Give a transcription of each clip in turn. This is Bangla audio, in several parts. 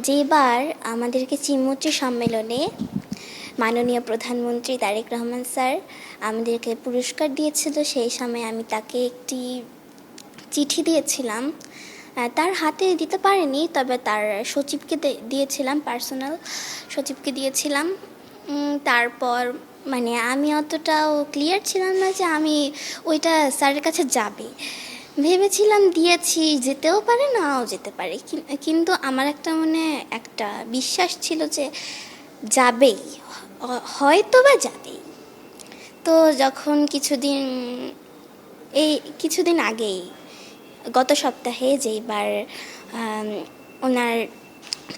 যেবার আমাদেরকে চিমুচি সম্মেলনে মাননীয় প্রধানমন্ত্রী তারেক রহমান স্যার আমাদেরকে পুরস্কার দিয়েছিল, সেই সময় আমি তাকে একটি চিঠি দিয়েছিলাম। তার হাতে দিতে পারিনি, তবে তার সচিবকে দিয়েছিলাম, পার্সোনাল সচিবকে দিয়েছিলাম। তারপর আমি অতটাও ক্লিয়ার ছিলাম না যে আমি ওইটা স্যারের কাছে যাবে। ভেবেছিলাম দিয়েছি, যেতেও পারে নাও যেতে পারে, কিন্তু আমার একটা বিশ্বাস ছিল যে যাবেই, হয়তো বা যাবেই। তো যখন কিছুদিন আগেই গত সপ্তাহে যেইবার ওনার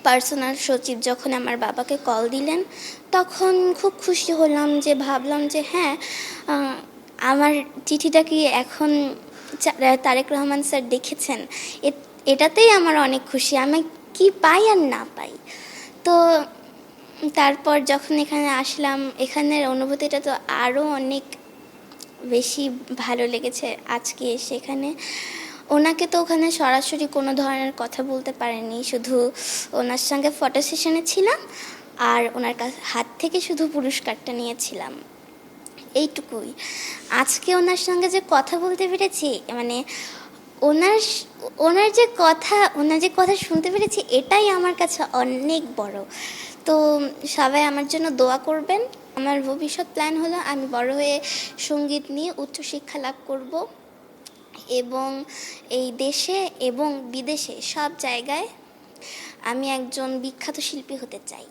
পার্সোনাল সচিব যখন আমার বাবাকে কল দিলেন, তখন খুব খুশি হলাম, যে ভাবলাম যে হ্যাঁ, আমার চিঠিটা কি এখন তারেক রহমান স্যার দেখেছেন, এটাতেই আমার অনেক খুশি। আমি কি পাই আর না পাই। তো তারপর যখন এখানে আসলাম, এখানের অনুভূতিটা তো আরও অনেক বেশি ভালো লেগেছে আজকে এসে এখানে। ওনাকে তো ওখানে সরাসরি কোনো ধরনের কথা বলতে পারিনি, শুধু ওনার সঙ্গে ফটো সেশনে ছিলাম আর ওনার হাত থেকে শুধু পুরস্কারটা নিয়েছিলাম, এইটুকুই। আজকে ওনার সঙ্গে যে কথা বলতে পেরেছি, ওনার যে কথা শুনতে পেরেছি, এটাই আমার কাছে অনেক বড়। তো সবাই আমার জন্য দোয়া করবেন। আমার ভবিষ্যৎ প্ল্যান হলো আমি বড় হয়ে সঙ্গীত নিয়ে উচ্চশিক্ষা লাভ করব এবং এই দেশে এবং বিদেশে সব জায়গায় আমি একজন বিখ্যাত শিল্পী হতে চাই।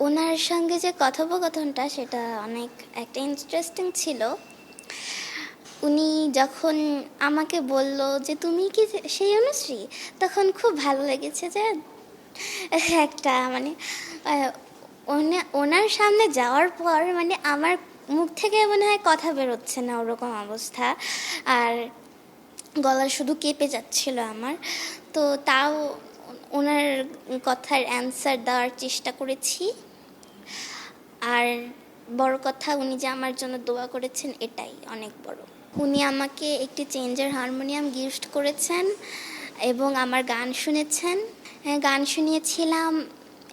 ওনার সঙ্গে যে কথোপকথনটা, সেটা অনেক একটা ইন্টারেস্টিং ছিল। উনি যখন আমাকে বলল যে তুমি কি সেই অনুশ্রী, তখন খুব ভালো লেগেছে যে একটা ওনার সামনে যাওয়ার পর আমার মুখ থেকে মনে হয় কথা বেরোচ্ছে না, ওরকম অবস্থা। আর গলা শুধু কেঁপে যাচ্ছিল আমার। তো তাও ওনার কথার অ্যান্সার দেওয়ার চেষ্টা করেছি। আর বড় কথা, উনি যে আমার জন্য দোয়া করেছেন, এটাই অনেক বড়। উনি আমাকে একটি চেঞ্জার হারমোনিয়াম গিফট করেছেন এবং আমার গান শুনেছেন। গান শুনিয়েছিলাম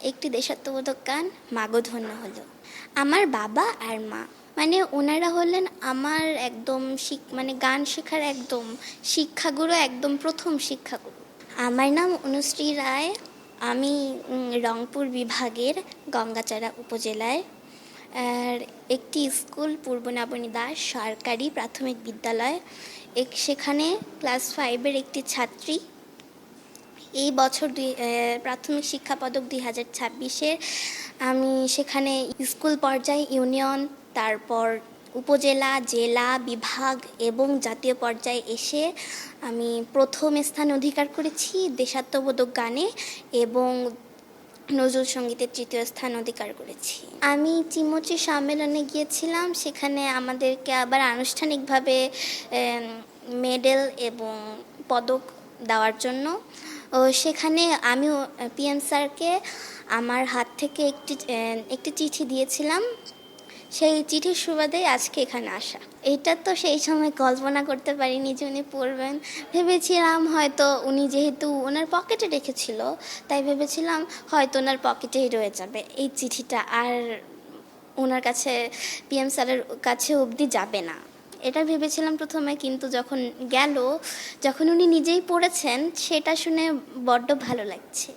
একটি দেশাত্মবোধক গান, মাগো ধন্য হলো। আমার বাবা আর মা ওনারা হলেন আমার একদম গান শেখার একদম শিক্ষাগুরু, একদম প্রথম শিক্ষাগুরু। আমার নাম অনুশ্রী রায়। আমি রংপুর বিভাগের গঙ্গাচড়া উপজেলায় একটি স্কুল, পূর্ব নবনী দাস সরকারি প্রাথমিক বিদ্যালয়, সেখানে ক্লাস 5-এর একটি ছাত্রী। এই বছর প্রাথমিক শিক্ষা পদক 2026-এর আমি সেখানে স্কুল পর্যায়ে, ইউনিয়ন, তারপর উপজেলা, জেলা, বিভাগ এবং জাতীয় পর্যায়ে এসে আমি প্রথম স্থান অধিকার করেছি দেশাত্মবোধক গানে, এবং নজরুল সঙ্গীতের 3য় স্থান অধিকার করেছি। আমি চিমুচি সম্মেলনে গিয়েছিলাম, সেখানে আমাদেরকে আবার আনুষ্ঠানিকভাবে মেডেল এবং পদক দেওয়ার জন্য। সেখানে আমি পিএম স্যারকে আমার হাত থেকে একটি চিঠি দিয়েছিলাম। সেই চিঠির সুবাদে আজকে এখানে আসা। এটা তো সেই সময় কল্পনা করতে পারিনি যে উনি পড়বেন। ভেবেছিলাম হয়তো উনি যেহেতু ওনার পকেটে রেখেছিল, তাই ভেবেছিলাম হয়তো ওনার পকেটেই রয়ে যাবে এই চিঠিটা, আর ওনার কাছে, পিএম স্যারের কাছে অবধি যাবে না, এটা ভেবেছিলাম প্রথমে। কিন্তু যখন উনি নিজেই পড়েছেন, সেটা শুনে বড্ড ভালো লাগছে।